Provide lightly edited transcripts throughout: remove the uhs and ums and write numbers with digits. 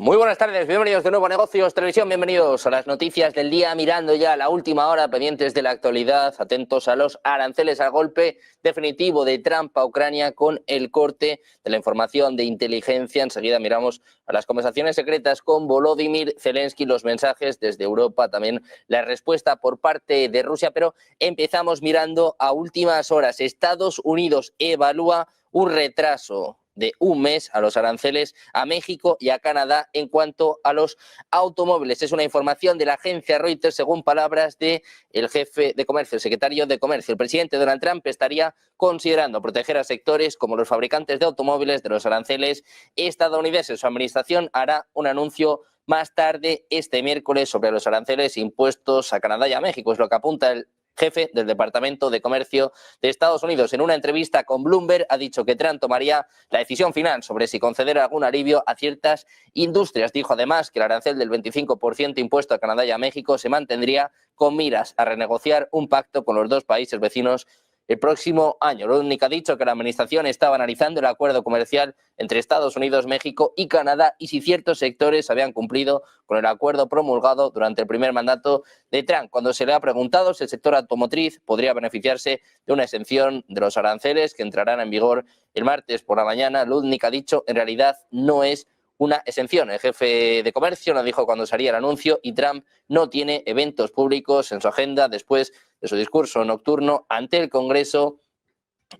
Muy buenas tardes, bienvenidos de nuevo a Negocios Televisión, bienvenidos a las noticias del día, mirando ya la última hora, pendientes de la actualidad, atentos a los aranceles, al golpe definitivo de Trump a Ucrania con el corte de la información de inteligencia. Enseguida miramos a las conversaciones secretas con Volodymyr Zelensky, los mensajes desde Europa, también la respuesta por parte de Rusia, pero empezamos mirando a últimas horas. Estados Unidos evalúa un retraso de un mes a los aranceles a México y a Canadá en cuanto a los automóviles. Es una información de la agencia Reuters, según palabras del jefe de comercio, el secretario de comercio. El presidente Donald Trump estaría considerando proteger a sectores como los fabricantes de automóviles de los aranceles estadounidenses. Su administración hará un anuncio más tarde este miércoles sobre los aranceles impuestos a Canadá y a México. Es lo que apunta el jefe del Departamento de Comercio de Estados Unidos. En una entrevista con Bloomberg ha dicho que Trump tomaría la decisión final sobre si conceder algún alivio a ciertas industrias. Dijo además que el arancel del 25% impuesto a Canadá y a México se mantendría con miras a renegociar un pacto con los dos países vecinos el próximo año. Rudnick ha dicho que la administración estaba analizando el acuerdo comercial entre Estados Unidos, México y Canadá y si ciertos sectores habían cumplido con el acuerdo promulgado durante el primer mandato de Trump. Cuando se le ha preguntado si el sector automotriz podría beneficiarse de una exención de los aranceles que entrarán en vigor el martes por la mañana, Rudnick ha dicho en realidad no es una exención. El jefe de comercio lo dijo cuando salía el anuncio y Trump no tiene eventos públicos en su agenda después de su discurso nocturno ante el Congreso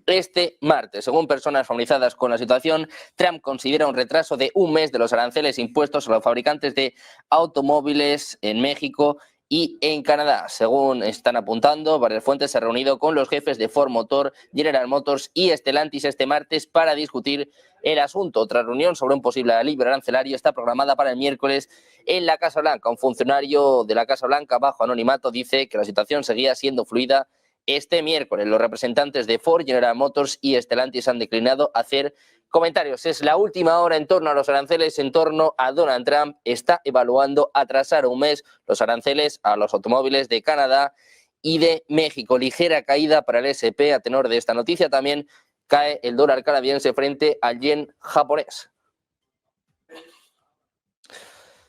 este martes. Según personas familiarizadas con la situación, Trump considera un retraso de un mes de los aranceles impuestos a los fabricantes de automóviles en México y en Canadá. Según están apuntando, varias fuentes se han reunido con los jefes de Ford Motor, General Motors y Stellantis este martes para discutir el asunto. Otra reunión sobre un posible alivio arancelario está programada para el miércoles en la Casa Blanca. Un funcionario de la Casa Blanca bajo anonimato dice que la situación seguía siendo fluida este miércoles. Los representantes de Ford, General Motors y Stellantis han declinado hacer comentarios. Es la última hora en torno a los aranceles, en torno a Donald Trump. Está evaluando atrasar un mes los aranceles a los automóviles de Canadá y de México. Ligera caída para el S&P a tenor de esta noticia. También cae el dólar canadiense frente al yen japonés.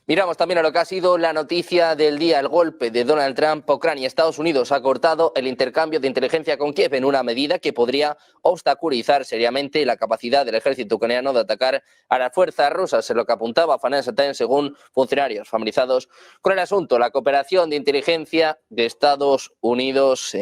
Miramos también a lo que ha sido la noticia del día, el golpe de Donald Trump a Ucrania. Estados Unidos ha cortado el intercambio de inteligencia con Kiev en una medida que podría obstaculizar seriamente la capacidad del ejército ucraniano de atacar a las fuerzas rusas, en lo que apuntaba Financial Times según funcionarios familiarizados con el asunto. La cooperación de inteligencia de Estados Unidos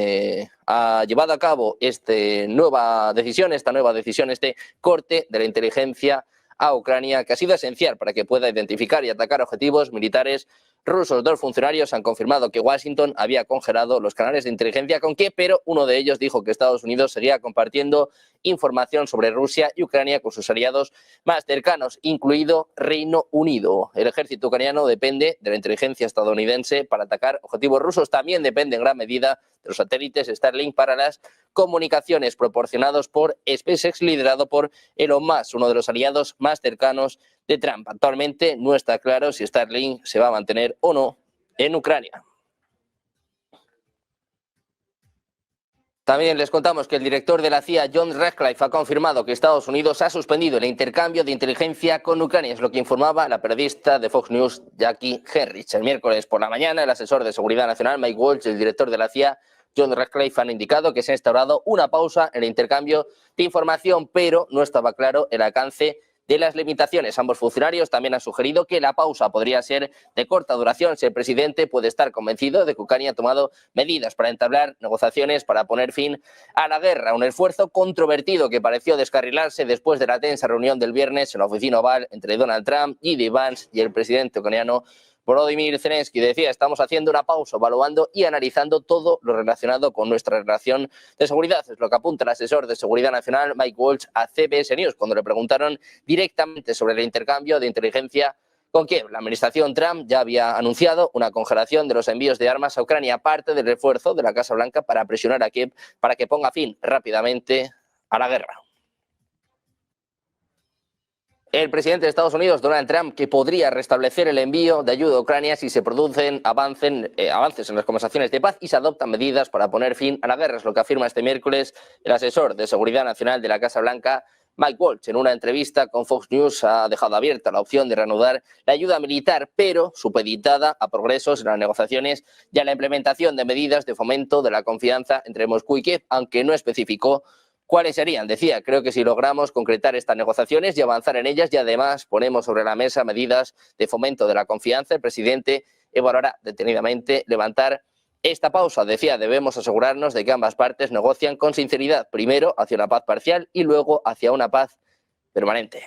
ha llevado a cabo esta nueva decisión, este corte de la inteligencia a Ucrania, que ha sido esencial para que pueda identificar y atacar objetivos militares rusos. Dos funcionarios han confirmado que Washington había congelado los canales de inteligencia con Kiev, pero uno de ellos dijo que Estados Unidos seguía compartiendo información sobre Rusia y Ucrania con sus aliados más cercanos, incluido Reino Unido. El ejército ucraniano depende de la inteligencia estadounidense para atacar objetivos rusos. También depende en gran medida de los satélites Starlink para las comunicaciones proporcionados por SpaceX, liderado por Elon Musk, uno de los aliados más cercanos de Trump. Actualmente no está claro si Starlink se va a mantener o no en Ucrania. También les contamos que el director de la CIA, John Ratcliffe, ha confirmado que Estados Unidos ha suspendido el intercambio de inteligencia con Ucrania. Es lo que informaba la periodista de Fox News, Jackie Henrich. El miércoles por la mañana, el asesor de Seguridad Nacional, Mike Waltz, y el director de la CIA, John Ratcliffe, han indicado que se ha instaurado una pausa en el intercambio de información, pero no estaba claro el alcance de las limitaciones. Ambos funcionarios también han sugerido que la pausa podría ser de corta duración si el presidente puede estar convencido de que Ucrania ha tomado medidas para entablar negociaciones para poner fin a la guerra. Un esfuerzo controvertido que pareció descarrilarse después de la tensa reunión del viernes en la oficina oval entre Donald Trump, J.D. Vance y el presidente ucraniano Volodymyr Zelensky. Decía, estamos haciendo una pausa, evaluando y analizando todo lo relacionado con nuestra relación de seguridad. Es lo que apunta el asesor de Seguridad Nacional, Mike Waltz, a CBS News, cuando le preguntaron directamente sobre el intercambio de inteligencia con Kiev. La administración Trump ya había anunciado una congelación de los envíos de armas a Ucrania, parte del refuerzo de la Casa Blanca para presionar a Kiev para que ponga fin rápidamente a la guerra. El presidente de Estados Unidos, Donald Trump, que podría restablecer el envío de ayuda a Ucrania si se producen avances en las conversaciones de paz y se adoptan medidas para poner fin a la guerra. Es lo que afirma este miércoles el asesor de Seguridad Nacional de la Casa Blanca, Mike Waltz, en una entrevista con Fox News, ha dejado abierta la opción de reanudar la ayuda militar, pero supeditada a progresos en las negociaciones y a la implementación de medidas de fomento de la confianza entre Moscú y Kiev, aunque no especificó cuáles serían. Decía, creo que si logramos concretar estas negociaciones y avanzar en ellas y además ponemos sobre la mesa medidas de fomento de la confianza, el presidente evaluará detenidamente levantar esta pausa. Decía, debemos asegurarnos de que ambas partes negocian con sinceridad, primero hacia una paz parcial y luego hacia una paz permanente.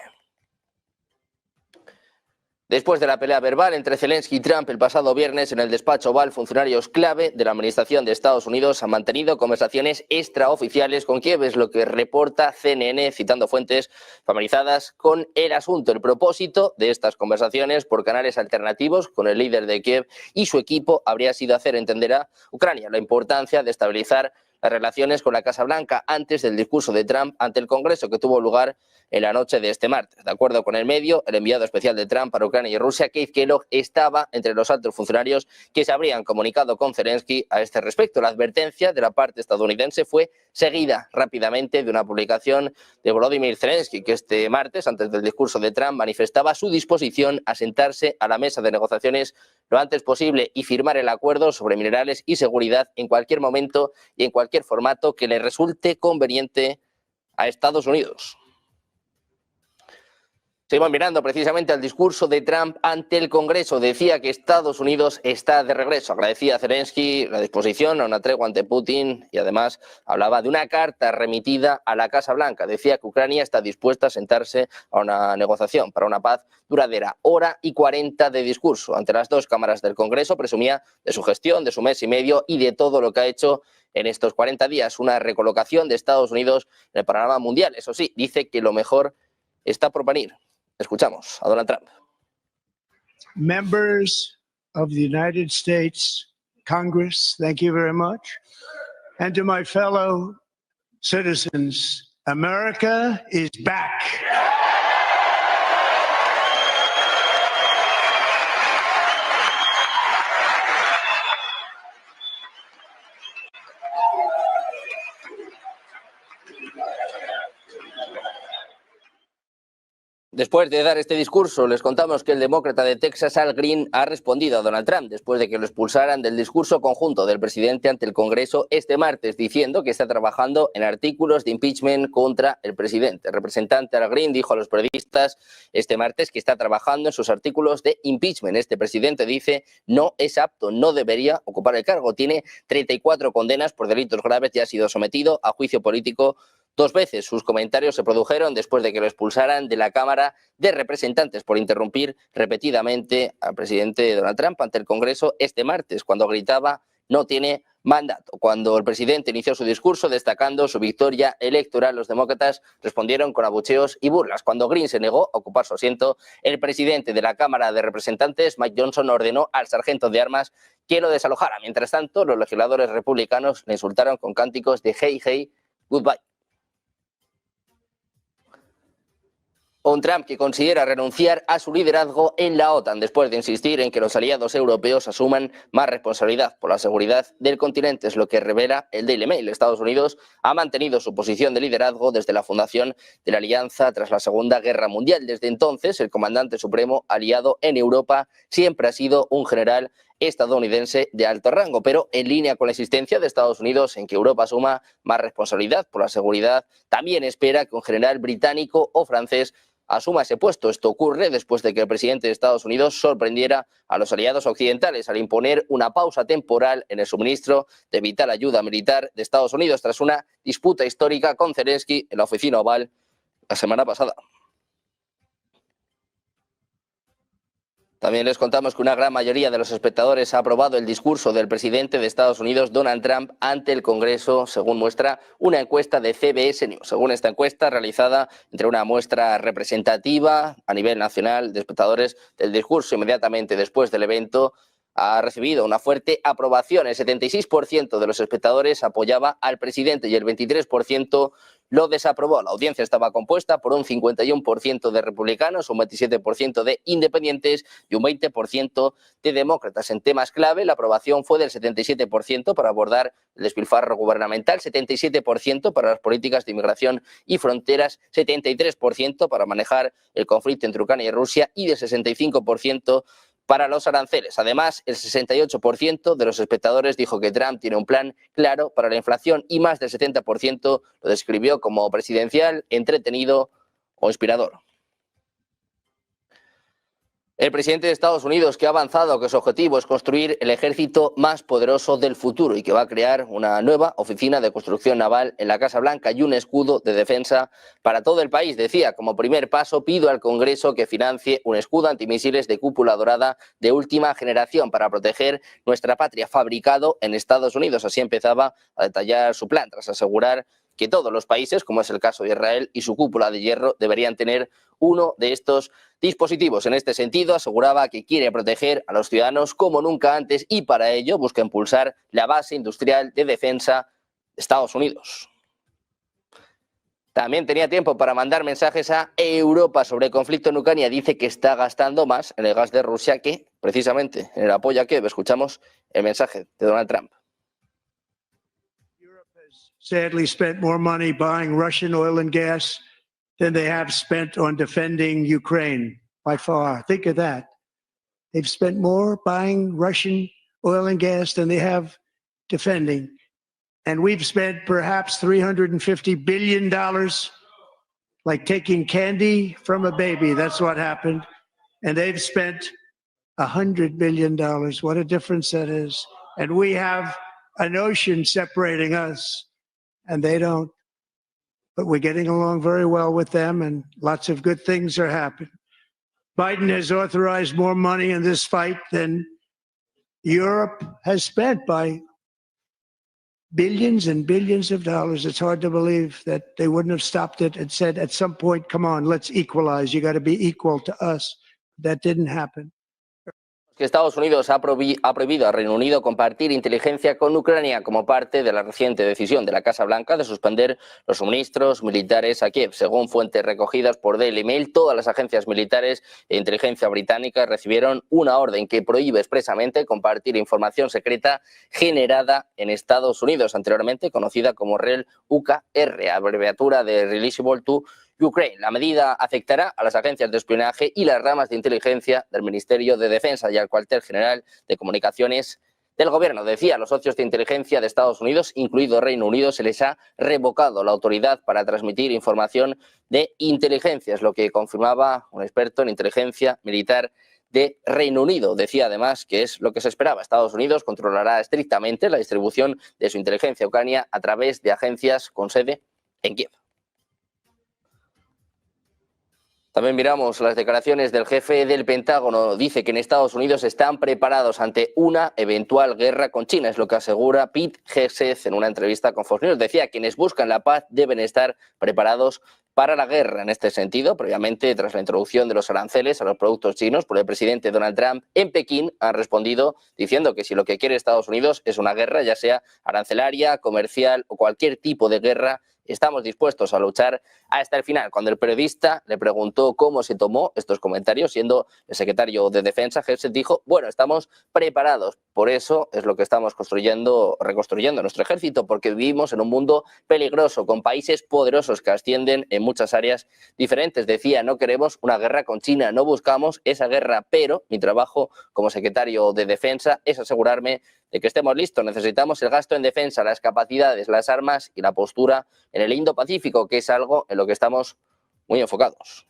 Después de la pelea verbal entre Zelensky y Trump el pasado viernes en el despacho Oval, funcionarios clave de la administración de Estados Unidos han mantenido conversaciones extraoficiales con Kiev, es lo que reporta CNN, citando fuentes familiarizadas con el asunto. El propósito de estas conversaciones por canales alternativos con el líder de Kiev y su equipo habría sido hacer entender a Ucrania la importancia de estabilizar las relaciones con la Casa Blanca antes del discurso de Trump ante el Congreso que tuvo lugar en la noche de este martes. De acuerdo con el medio, el enviado especial de Trump para Ucrania y Rusia, Keith Kellogg, estaba entre los altos funcionarios que se habrían comunicado con Zelensky a este respecto. La advertencia de la parte estadounidense fue seguida rápidamente de una publicación de Volodymyr Zelensky, que este martes, antes del discurso de Trump, manifestaba su disposición a sentarse a la mesa de negociaciones lo antes posible y firmar el acuerdo sobre minerales y seguridad en cualquier momento y en cualquier formato que le resulte conveniente a Estados Unidos. Seguimos mirando precisamente al discurso de Trump ante el Congreso. Decía que Estados Unidos está de regreso. Agradecía a Zelensky la disposición a una tregua ante Putin y además hablaba de una carta remitida a la Casa Blanca. Decía que Ucrania está dispuesta a sentarse a una negociación para una paz duradera. 1:40 de discurso ante las dos cámaras del Congreso. Presumía de su gestión, de su mes y medio y de todo lo que ha hecho en estos 40 días. Una recolocación de Estados Unidos en el panorama mundial. Eso sí, dice que lo mejor está por venir. Escuchamos a Donald Trump. Members of the United States Congress, thank you very much. And to my fellow citizens, America is back. Después de dar este discurso, les contamos que el demócrata de Texas, Al Green, ha respondido a Donald Trump después de que lo expulsaran del discurso conjunto del presidente ante el Congreso este martes, diciendo que está trabajando en artículos de impeachment contra el presidente. El representante Al Green dijo a los periodistas este martes que está trabajando en sus artículos de impeachment. Este presidente dice no es apto, no debería ocupar el cargo. Tiene 34 condenas por delitos graves y ha sido sometido a juicio político 2 veces. Sus comentarios se produjeron después de que lo expulsaran de la Cámara de Representantes por interrumpir repetidamente al presidente Donald Trump ante el Congreso este martes, cuando gritaba no tiene mandato. Cuando el presidente inició su discurso destacando su victoria electoral, los demócratas respondieron con abucheos y burlas. Cuando Green se negó a ocupar su asiento, el presidente de la Cámara de Representantes, Mike Johnson, ordenó al sargento de armas que lo desalojara. Mientras tanto, los legisladores republicanos le insultaron con cánticos de hey, hey, goodbye. Un Trump que considera renunciar a su liderazgo en la OTAN después de insistir en que los aliados europeos asuman más responsabilidad por la seguridad del continente. Es lo que revela el Daily Mail. Estados Unidos ha mantenido su posición de liderazgo desde la fundación de la alianza tras la Segunda Guerra Mundial. Desde entonces, el comandante supremo aliado en Europa siempre ha sido un general estadounidense de alto rango, pero en línea con la insistencia de Estados Unidos en que Europa asuma más responsabilidad por la seguridad, también espera que un general británico o francés asuma ese puesto. Esto ocurre después de que el presidente de Estados Unidos sorprendiera a los aliados occidentales al imponer una pausa temporal en el suministro de vital ayuda militar de Estados Unidos tras una disputa histórica con Zelensky en la oficina Oval la semana pasada. También les contamos que una gran mayoría de los espectadores ha aprobado el discurso del presidente de Estados Unidos, Donald Trump, ante el Congreso, según muestra una encuesta de CBS News. Según esta encuesta, realizada entre una muestra representativa a nivel nacional de espectadores del discurso inmediatamente después del evento, ha recibido una fuerte aprobación. El 76% de los espectadores apoyaba al presidente y el 23% lo desaprobó. La audiencia estaba compuesta por un 51% de republicanos, un 27% de independientes y un 20% de demócratas. En temas clave, la aprobación fue del 77% para abordar el despilfarro gubernamental, 77% para las políticas de inmigración y fronteras, 73% para manejar el conflicto entre Ucrania y Rusia y del 65% para los aranceles. Además, el 68% de los espectadores dijo que Trump tiene un plan claro para la inflación y más del 70% lo describió como presidencial, entretenido o inspirador. El presidente de Estados Unidos, que ha avanzado que su objetivo es construir el ejército más poderoso del futuro y que va a crear una nueva oficina de construcción naval en la Casa Blanca y un escudo de defensa para todo el país. Decía, como primer paso, pido al Congreso que financie un escudo antimisiles de cúpula dorada de última generación para proteger nuestra patria, fabricado en Estados Unidos. Así empezaba a detallar su plan, tras asegurar que todos los países, como es el caso de Israel y su cúpula de hierro, deberían tener uno de estos dispositivos. En este sentido, aseguraba que quiere proteger a los ciudadanos como nunca antes y para ello busca impulsar la base industrial de defensa de Estados Unidos. También tenía tiempo para mandar mensajes a Europa sobre el conflicto en Ucrania. Dice que está gastando más en el gas de Rusia que, precisamente, en el apoyo a Kiev. Escuchamos el mensaje de Donald Trump. Sadly spent more money buying Russian oil and gas than they have spent on defending Ukraine, by far. Think of that. They've spent more buying Russian oil and gas than they have defending. And we've spent perhaps $350 billion, like taking candy from a baby. That's what happened. And they've spent $100 billion. What a difference that is. And we have an ocean separating us. And they don't. But we're getting along very well with them, and lots of good things are happening. Biden has authorized more money in this fight than Europe has spent, by billions and billions of dollars. It's hard to believe that they wouldn't have stopped it and said at some point, come on, let's equalize. You got to be equal to us. That didn't happen. Que Estados Unidos ha prohibido a Reino Unido compartir inteligencia con Ucrania como parte de la reciente decisión de la Casa Blanca de suspender los suministros militares a Kiev. Según fuentes recogidas por Daily Mail, todas las agencias militares e inteligencia británicas recibieron una orden que prohíbe expresamente compartir información secreta generada en Estados Unidos, anteriormente conocida como REL-UKR, abreviatura de Releasable to Ukraine. La medida afectará a las agencias de espionaje y las ramas de inteligencia del Ministerio de Defensa y al cuartel general de comunicaciones del gobierno. Decía, a los socios de inteligencia de Estados Unidos, incluido Reino Unido, se les ha revocado la autoridad para transmitir información de inteligencia, es lo que confirmaba un experto en inteligencia militar de Reino Unido. Decía además que es lo que se esperaba. Estados Unidos controlará estrictamente la distribución de su inteligencia a Ucrania a través de agencias con sede en Kiev. También miramos las declaraciones del jefe del Pentágono. Dice que en Estados Unidos están preparados ante una eventual guerra con China. Es lo que asegura Pete Hegseth en una entrevista con Fox News. Decía, quienes buscan la paz deben estar preparados para la guerra. En este sentido, previamente, tras la introducción de los aranceles a los productos chinos por el presidente Donald Trump en Pekín, han respondido diciendo que si lo que quiere Estados Unidos es una guerra, ya sea arancelaria, comercial o cualquier tipo de guerra, estamos dispuestos a luchar hasta el final. Cuando el periodista le preguntó cómo se tomó estos comentarios, siendo el secretario de Defensa, Hegseth dijo, bueno, estamos preparados. Por eso es lo que estamos reconstruyendo nuestro ejército, porque vivimos en un mundo peligroso, con países poderosos que ascienden en muchas áreas diferentes. Decía, no queremos una guerra con China, no buscamos esa guerra, pero mi trabajo como secretario de Defensa es asegurarme de que estemos listos. Necesitamos el gasto en defensa, las capacidades, las armas y la postura en el Indo-Pacífico, que es algo en lo que estamos muy enfocados.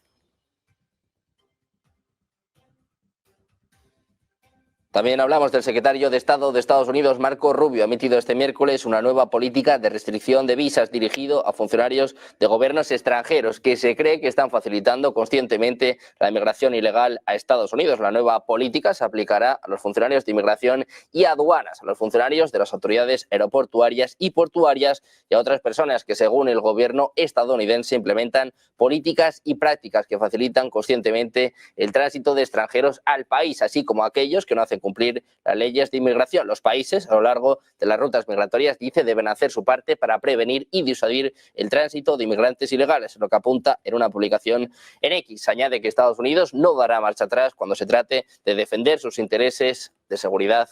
También hablamos del secretario de Estado de Estados Unidos, Marco Rubio. Ha emitido este miércoles una nueva política de restricción de visas dirigido a funcionarios de gobiernos extranjeros que se cree que están facilitando conscientemente la inmigración ilegal a Estados Unidos. La nueva política se aplicará a los funcionarios de inmigración y aduanas, a los funcionarios de las autoridades aeroportuarias y portuarias y a otras personas que, según el gobierno estadounidense, implementan políticas y prácticas que facilitan conscientemente el tránsito de extranjeros al país, así como aquellos que no hacen cumplir las leyes de inmigración. Los países, a lo largo de las rutas migratorias, dice, deben hacer su parte para prevenir y disuadir el tránsito de inmigrantes ilegales, lo que apunta en una publicación en X. Añade que Estados Unidos no dará marcha atrás cuando se trate de defender sus intereses de seguridad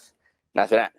nacional.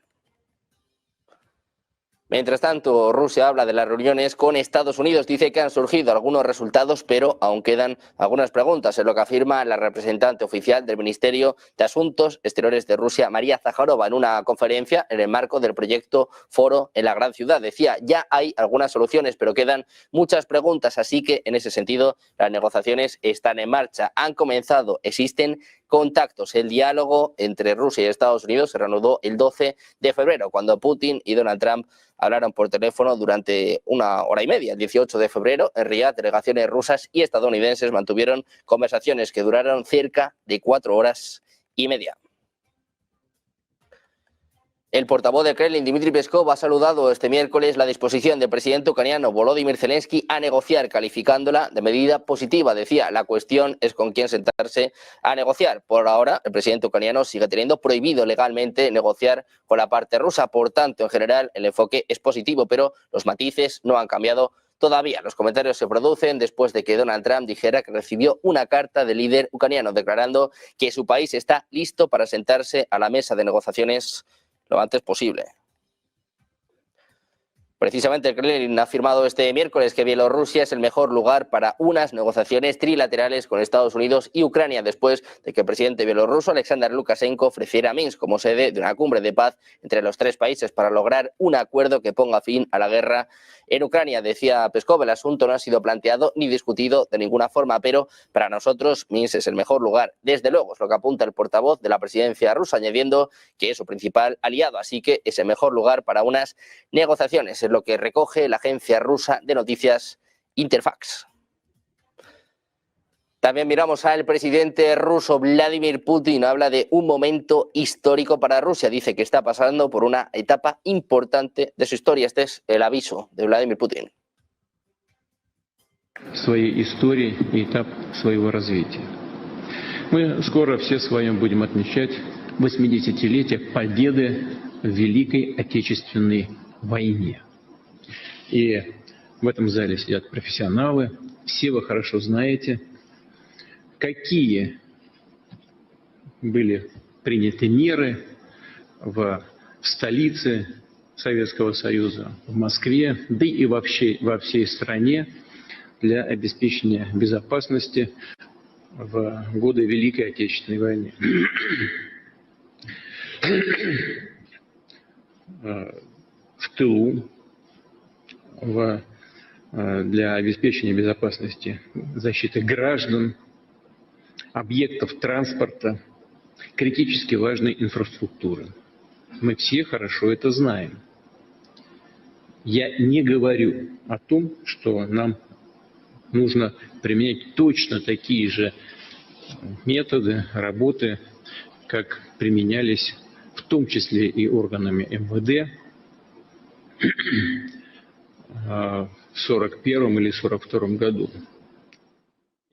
Mientras tanto, Rusia habla de las reuniones con Estados Unidos. Dice que han surgido algunos resultados, pero aún quedan algunas preguntas. Es lo que afirma la representante oficial del Ministerio de Asuntos Exteriores de Rusia, María Zakharova, en una conferencia en el marco del proyecto Foro en la Gran Ciudad. Decía, ya hay algunas soluciones, pero quedan muchas preguntas. Así que, en ese sentido, las negociaciones están en marcha. Han comenzado, existen contactos. El diálogo entre Rusia y Estados Unidos se reanudó el 12 de febrero, cuando Putin y Donald Trump hablaron por teléfono durante 1 hora y media. El 18 de febrero, en Riad, delegaciones rusas y estadounidenses mantuvieron conversaciones que duraron cerca de 4 horas y media. El portavoz del Kremlin, Dmitry Peskov, ha saludado este miércoles la disposición del presidente ucraniano Volodymyr Zelensky a negociar, calificándola de medida positiva. Decía, la cuestión es con quién sentarse a negociar. Por ahora, el presidente ucraniano sigue teniendo prohibido legalmente negociar con la parte rusa. Por tanto, en general, el enfoque es positivo, pero los matices no han cambiado todavía. Los comentarios se producen después de que Donald Trump dijera que recibió una carta del líder ucraniano declarando que su país está listo para sentarse a la mesa de negociaciones lo antes posible. Precisamente el Kremlin ha afirmado este miércoles que Bielorrusia es el mejor lugar para unas negociaciones trilaterales con Estados Unidos y Ucrania, después de que el presidente bielorruso Alexander Lukashenko ofreciera a Minsk como sede de una cumbre de paz entre los tres países para lograr un acuerdo que ponga fin a la guerra en Ucrania. Decía Peskov, el asunto no ha sido planteado ni discutido de ninguna forma, pero para nosotros Minsk es el mejor lugar. Desde luego, es lo que apunta el portavoz de la presidencia rusa, añadiendo que es su principal aliado, así que es el mejor lugar para unas negociaciones. Es lo que recoge la agencia rusa de noticias Interfax. También miramos al presidente ruso Vladimir Putin. Habla de un momento histórico para Rusia. Dice que está pasando por una etapa importante de su historia. Este es el aviso de Vladimir Putin. Своей истории и этап своего развития. Мы скоро все с вами будем отмечать 80-летие победы в Великой Отечественной войне. И в этом зале сидят профессионалы. Все вы хорошо знаете, какие были приняты меры в столице Советского Союза, в Москве, да и вообще во всей стране для обеспечения безопасности в годы Великой Отечественной войны. В тылу для обеспечения безопасности защиты граждан, объектов транспорта, критически важной инфраструктуры. Мы все хорошо это знаем. Я не говорю о том, что нам нужно применять точно такие же методы работы, как применялись в том числе и органами МВД в 1941 или 1942 году.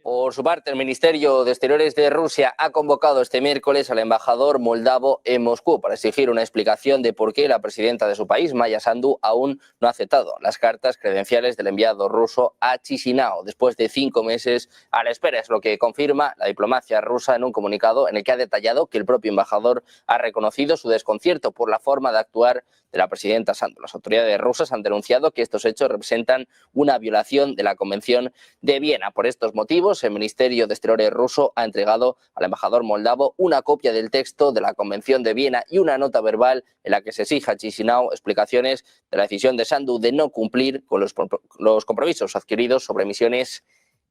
Por su parte, el Ministerio de Exteriores de Rusia ha convocado este miércoles al embajador moldavo en Moscú para exigir una explicación de por qué la presidenta de su país, Maya Sandu, aún no ha aceptado las cartas credenciales del enviado ruso a Chisinau, después de 5 meses a la espera. Es lo que confirma la diplomacia rusa en un comunicado en el que ha detallado que el propio embajador ha reconocido su desconcierto por la forma de actuar de la presidenta Sandu. Las autoridades rusas han denunciado que estos hechos representan una violación de la Convención de Viena. Por estos motivos, el Ministerio de Exteriores ruso ha entregado al embajador moldavo una copia del texto de la Convención de Viena y una nota verbal en la que se exige a Chisinau explicaciones de la decisión de Sandu de no cumplir con los compromisos adquiridos sobre misiones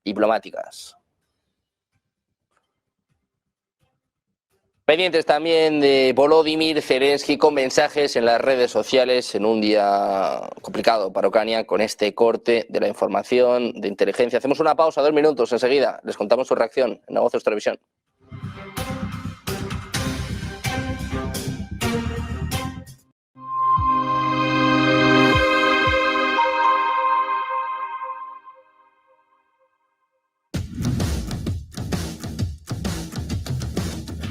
diplomáticas. Pendientes también de Volodymyr Zelensky con mensajes en las redes sociales en un día complicado para Ucrania con este corte de la información de inteligencia. Hacemos una pausa, 2 minutos, enseguida les contamos su reacción en Negocios Televisión.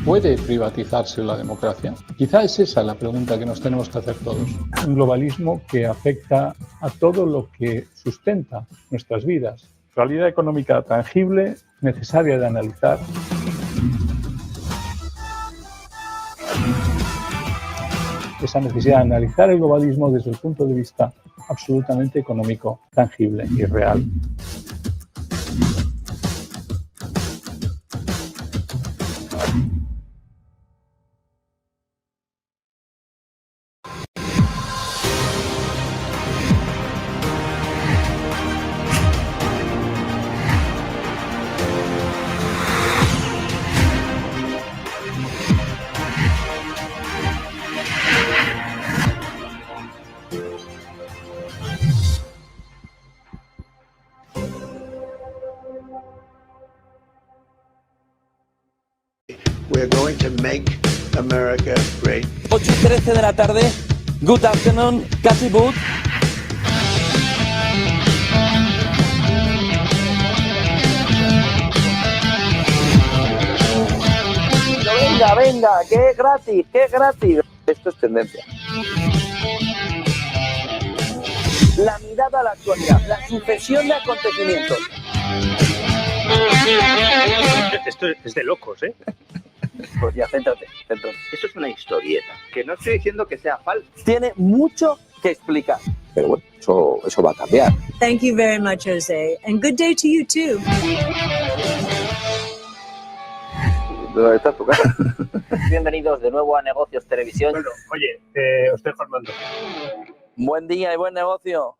Muy ¿Puede privatizarse la democracia? Quizá es esa la pregunta que nos tenemos que hacer todos. Un globalismo que afecta a todo lo que sustenta nuestras vidas. Realidad económica tangible, necesaria de analizar. Esa necesidad de analizar el globalismo desde el punto de vista absolutamente económico, tangible y real. We're going to make America great. 8:13 de la tarde. Good afternoon, Cathy Booth. Venga, venga, que es gratis, que es gratis. Esto es tendencia. La mirada a la actualidad, la sucesión de acontecimientos. Esto es de locos, ¿eh? Pues ya, céntrate. Esto es una historieta, que no estoy diciendo que sea falso. Tiene mucho que explicar. Pero bueno, eso va a cambiar. Thank you very much, Jose, and good day to you too. ¿Dónde está tu casa? Bienvenidos de nuevo a Negocios Televisión. Bueno, oye, os estoy formando. Buen día y buen negocio.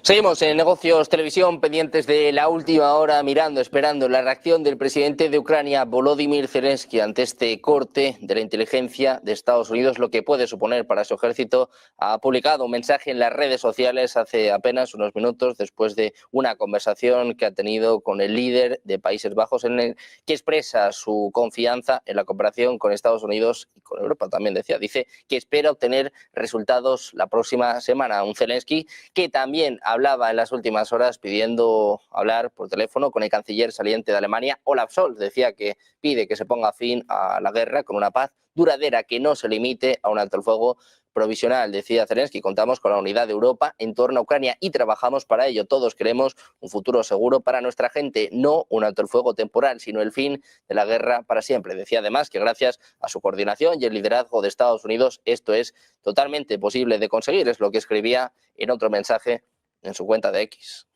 Seguimos en Negocios Televisión, pendientes de la última hora, mirando, esperando la reacción del presidente de Ucrania, Volodymyr Zelensky, ante este corte de la inteligencia de Estados Unidos, lo que puede suponer para su ejército. Ha publicado un mensaje en las redes sociales hace apenas unos minutos, después de una conversación que ha tenido con el líder de Países Bajos, en el que expresa su confianza en la cooperación con Estados Unidos y con Europa. También dice que espera obtener resultados la próxima semana. Un Zelensky que también hablaba en las últimas horas pidiendo hablar por teléfono con el canciller saliente de Alemania, Olaf Scholz. Decía que pide que se ponga fin a la guerra con una paz duradera que no se limite a un alto el fuego provisional. Decía Zelensky, contamos con la unidad de Europa en torno a Ucrania y trabajamos para ello. Todos queremos un futuro seguro para nuestra gente, no un alto el fuego temporal, sino el fin de la guerra para siempre. Decía además que gracias a su coordinación y el liderazgo de Estados Unidos esto es totalmente posible de conseguir. Es lo que escribía en otro mensaje en su cuenta de X.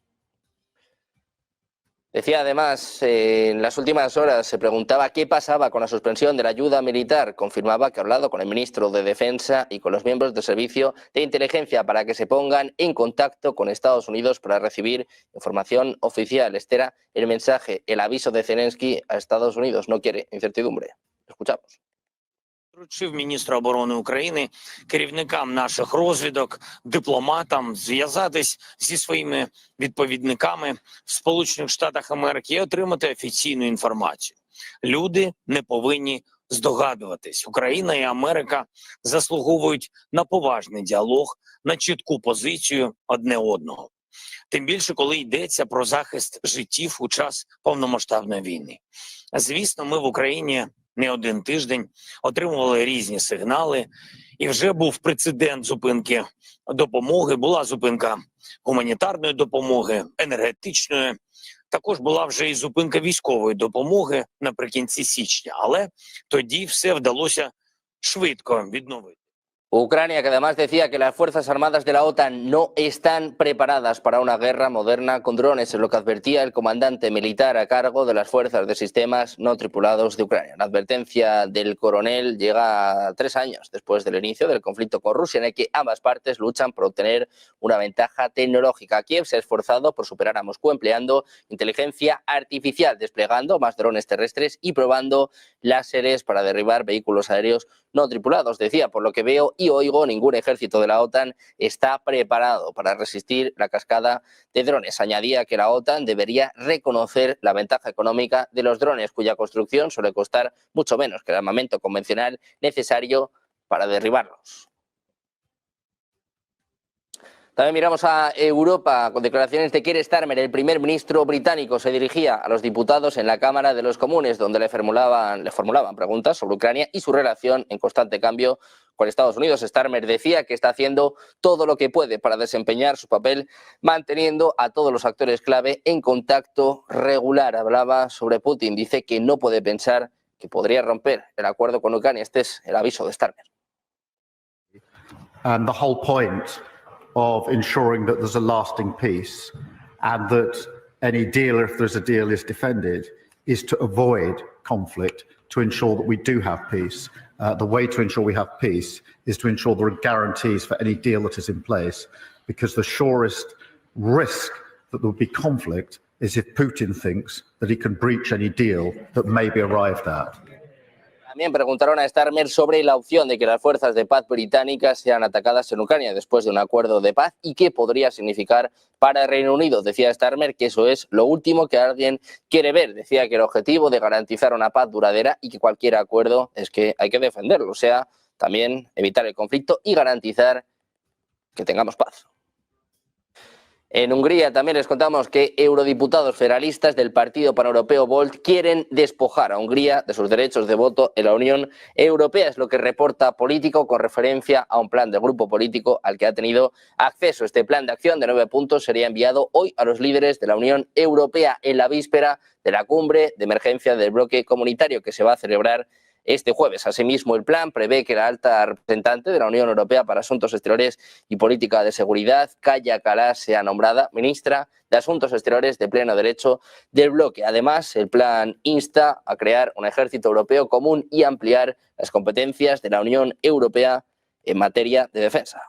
Decía además, en las últimas horas se preguntaba qué pasaba con la suspensión de la ayuda militar. Confirmaba que ha hablado con el ministro de Defensa y con los miembros del Servicio de Inteligencia para que se pongan en contacto con Estados Unidos para recibir información oficial. Este era el mensaje, el aviso de Zelensky a Estados Unidos. No quiere incertidumbre. Escuchamos. Доручив міністру оборони України, керівникам наших розвідок, дипломатам зв'язатись зі своїми відповідниками в Сполучених Штатах Америки і отримати офіційну інформацію. Люди не повинні здогадуватись. Україна і Америка заслуговують на поважний діалог, на чітку позицію одне одного. Тим більше, коли йдеться про захист життів у час повномасштабної війни. Звісно, ми в Україні не один тиждень отримували різні сигнали, і вже був прецедент зупинки допомоги, була зупинка гуманітарної допомоги, енергетичної, також була вже і зупинка військової допомоги наприкінці січня, але тоді все вдалося швидко відновити. Ucrania, que además decía que las Fuerzas Armadas de la OTAN no están preparadas para una guerra moderna con drones, es lo que advertía el comandante militar a cargo de las Fuerzas de Sistemas No Tripulados de Ucrania. La advertencia del coronel llega 3 años después del inicio del conflicto con Rusia, en el que ambas partes luchan por obtener una ventaja tecnológica. Kiev se ha esforzado por superar a Moscú empleando inteligencia artificial, desplegando más drones terrestres y probando láseres para derribar vehículos aéreos no tripulados. Decía, por lo que veo y oigo, ningún ejército de la OTAN está preparado para resistir la cascada de drones. Añadía que la OTAN debería reconocer la ventaja económica de los drones, cuya construcción suele costar mucho menos que el armamento convencional necesario para derribarlos. También miramos a Europa con declaraciones de Keir Starmer, el primer ministro británico. Se dirigía a los diputados en la Cámara de los Comunes, donde le formulaban preguntas sobre Ucrania y su relación en constante cambio con Estados Unidos. Starmer decía que está haciendo todo lo que puede para desempeñar su papel, manteniendo a todos los actores clave en contacto regular. Hablaba sobre Putin. Dice que no puede pensar que podría romper el acuerdo con Ucrania. Este es el aviso de Starmer. And the whole point of ensuring that there's a lasting peace and that any deal, if there's a deal, is defended, is to avoid conflict, to ensure that we do have peace. The way to ensure we have peace is to ensure there are guarantees for any deal that is in place, because the surest risk that there will be conflict is if Putin thinks that he can breach any deal that may be arrived at. También preguntaron a Starmer sobre la opción de que las fuerzas de paz británicas sean atacadas en Ucrania después de un acuerdo de paz y qué podría significar para el Reino Unido. Decía Starmer que eso es lo último que alguien quiere ver. Decía que el objetivo de garantizar una paz duradera y que cualquier acuerdo es que hay que defenderlo, o sea, también evitar el conflicto y garantizar que tengamos paz. En Hungría también les contamos que eurodiputados federalistas del Partido Paneuropeo Volt quieren despojar a Hungría de sus derechos de voto en la Unión Europea. Es lo que reporta Político con referencia a un plan del grupo político al que ha tenido acceso. Este plan de acción de 9 puntos sería enviado hoy a los líderes de la Unión Europea en la víspera de la cumbre de emergencia del bloque comunitario que se va a celebrar este jueves. Asimismo, el plan prevé que la alta representante de la Unión Europea para Asuntos Exteriores y Política de Seguridad, Kaja Kallas, sea nombrada ministra de Asuntos Exteriores de pleno derecho del bloque. Además, el plan insta a crear un ejército europeo común y ampliar las competencias de la Unión Europea en materia de defensa.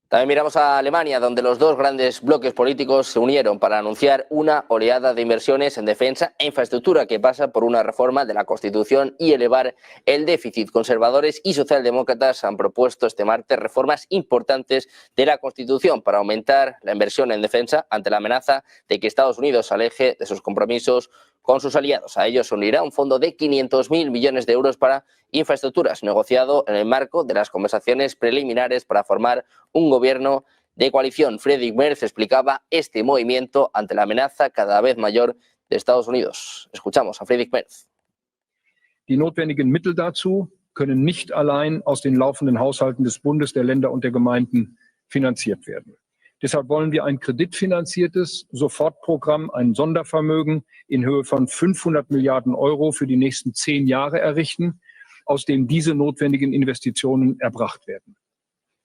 También miramos a Alemania, donde los dos grandes bloques políticos se unieron para anunciar una oleada de inversiones en defensa e infraestructura que pasa por una reforma de la Constitución y elevar el déficit. Conservadores y socialdemócratas han propuesto este martes reformas importantes de la Constitución para aumentar la inversión en defensa ante la amenaza de que Estados Unidos se aleje de sus compromisos con sus aliados. A ellos se unirá un fondo de 500.000 millones de euros para infraestructuras, negociado en el marco de las conversaciones preliminares para formar un gobierno de coalición. Friedrich Merz explicaba este movimiento ante la amenaza cada vez mayor de Estados Unidos. Escuchamos a Friedrich Merz. Die notwendigen Mittel dazu können nicht allein aus den laufenden Haushalten des Bundes, der Länder und der Gemeinden finanziert werden. Deshalb wollen wir ein kreditfinanziertes Sofortprogramm, ein Sondervermögen in Höhe von 500 Milliarden Euro für die nächsten 10 Jahre errichten, aus dem diese notwendigen Investitionen erbracht werden.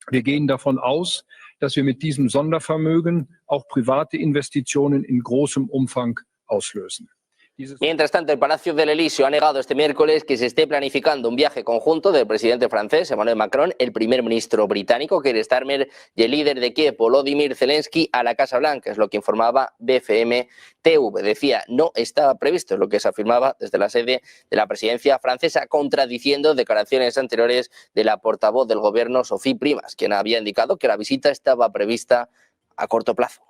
Wir gehen davon aus, dass wir mit diesem Sondervermögen auch private Investitionen in großem Umfang auslösen. Mientras tanto, el Palacio del Elíseo ha negado este miércoles que se esté planificando un viaje conjunto del presidente francés Emmanuel Macron, el primer ministro británico Keir Starmer y el líder de Kiev Volodymyr Zelensky a la Casa Blanca, es lo que informaba BFM TV. Decía, no estaba previsto, es lo que se afirmaba desde la sede de la presidencia francesa, contradiciendo declaraciones anteriores de la portavoz del gobierno Sophie Primas, quien había indicado que la visita estaba prevista a corto plazo.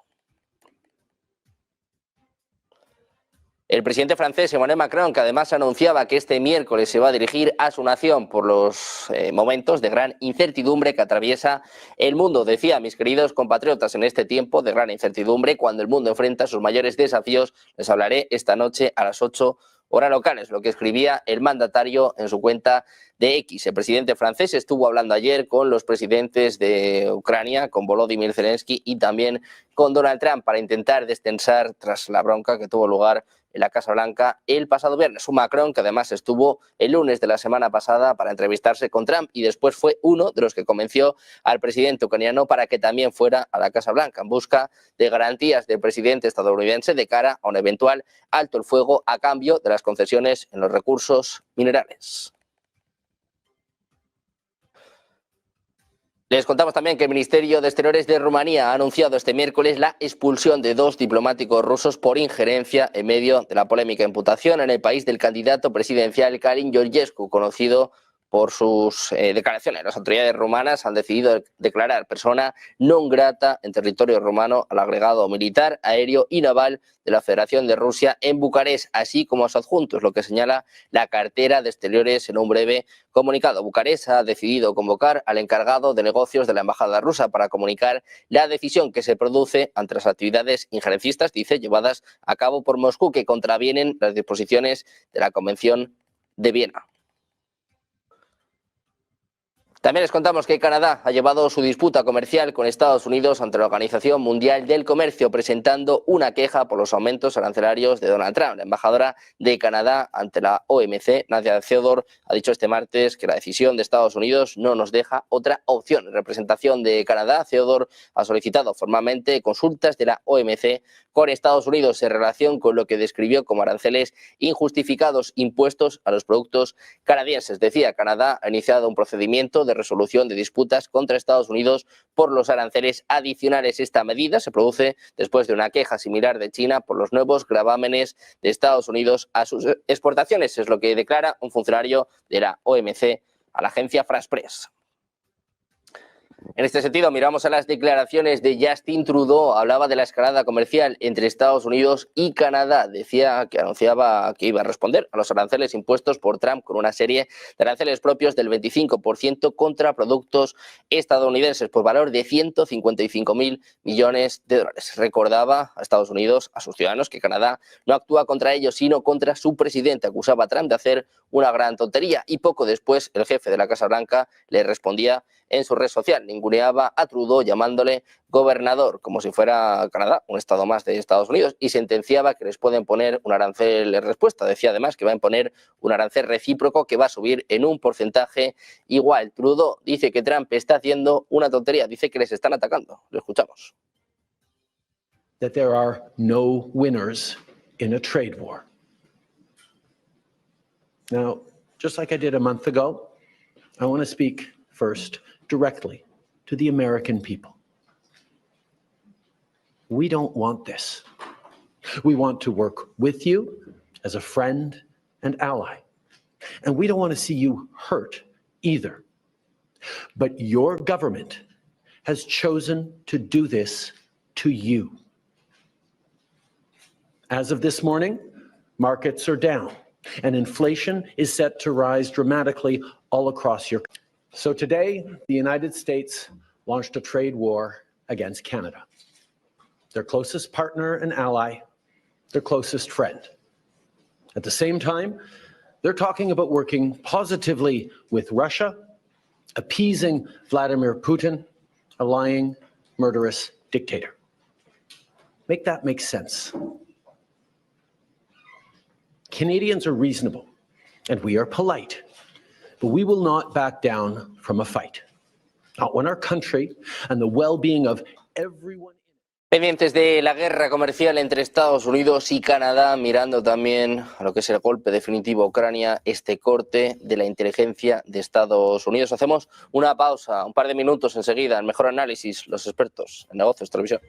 El presidente francés Emmanuel Macron, que además anunciaba que este miércoles se va a dirigir a su nación por los momentos de gran incertidumbre que atraviesa el mundo. Decía, mis queridos compatriotas, en este tiempo de gran incertidumbre, cuando el mundo enfrenta sus mayores desafíos, les hablaré esta noche a las 8 horas locales, lo que escribía el mandatario en su cuenta de X. El presidente francés estuvo hablando ayer con los presidentes de Ucrania, con Volodymyr Zelensky y también con Donald Trump para intentar destensar tras la bronca que tuvo lugar en la Casa Blanca el pasado viernes. Un Macron que además estuvo el lunes de la semana pasada para entrevistarse con Trump y después fue uno de los que convenció al presidente ucraniano para que también fuera a la Casa Blanca en busca de garantías del presidente estadounidense de cara a un eventual alto el fuego a cambio de las concesiones en los recursos minerales. Les contamos también que el Ministerio de Exteriores de Rumanía ha anunciado este miércoles la expulsión de 2 diplomáticos rusos por injerencia en medio de la polémica imputación en el país del candidato presidencial Călin Georgescu, conocido por sus declaraciones. Las autoridades rumanas han decidido declarar persona non grata en territorio rumano al agregado militar, aéreo y naval de la Federación de Rusia en Bucarest, así como a sus adjuntos, lo que señala la cartera de Exteriores en un breve comunicado. Bucarest ha decidido convocar al encargado de negocios de la embajada rusa para comunicar la decisión que se produce ante las actividades injerencistas, dice, llevadas a cabo por Moscú, que contravienen las disposiciones de la Convención de Viena. También les contamos que Canadá ha llevado su disputa comercial con Estados Unidos ante la Organización Mundial del Comercio, presentando una queja por los aumentos arancelarios de Donald Trump. La embajadora de Canadá ante la OMC, Nadia Theodore, ha dicho este martes que la decisión de Estados Unidos no nos deja otra opción. En representación de Canadá, Theodore ha solicitado formalmente consultas de la OMC con Estados Unidos en relación con lo que describió como aranceles injustificados impuestos a los productos canadienses. Decía, Canadá ha iniciado un procedimiento de resolución de disputas contra Estados Unidos por los aranceles adicionales. Esta medida se produce después de una queja similar de China por los nuevos gravámenes de Estados Unidos a sus exportaciones. Es lo que declara un funcionario de la OMC a la agencia France Press. En este sentido, miramos a las declaraciones de Justin Trudeau. Hablaba de la escalada comercial entre Estados Unidos y Canadá. Decía que anunciaba que iba a responder a los aranceles impuestos por Trump con una serie de aranceles propios del 25% contra productos estadounidenses por valor de 155.000 millones de dólares. Recordaba a Estados Unidos, a sus ciudadanos, que Canadá no actúa contra ellos, sino contra su presidente. Acusaba a Trump de hacer una gran tontería y poco después el jefe de la Casa Blanca le respondía en su red social. Ninguneaba a Trudeau llamándole gobernador, como si fuera Canadá, un estado más de Estados Unidos, y sentenciaba que les pueden poner un arancel en respuesta. Decía además que va a imponer un arancel recíproco que va a subir en un porcentaje igual. Trudeau dice que Trump está haciendo una tontería, dice que les están atacando. Lo escuchamos. That there are no winners in a trade war. Now, just like I did a month ago, I want to speak first directly to the American people. We don't want this. We want to work with you as a friend and ally. And we don't want to see you hurt either. But your government has chosen to do this to you. As of this morning, markets are down and inflation is set to rise dramatically all across your country. So today, the United States launched a trade war against Canada, their closest partner and ally, their closest friend. At the same time, they're talking about working positively with Russia, appeasing Vladimir Putin, a lying, murderous dictator. Make that make sense. Canadians are reasonable, and we are polite. But we will not back down from a fight. Not when our country and the well-being of everyone. Pendientes de la guerra comercial entre Estados Unidos y Canadá, mirando también a lo que es el golpe definitivo a Ucrania, este corte de la inteligencia de Estados Unidos. Hacemos una pausa, un par de minutos enseguida, el mejor análisis, los expertos en negocios, televisión.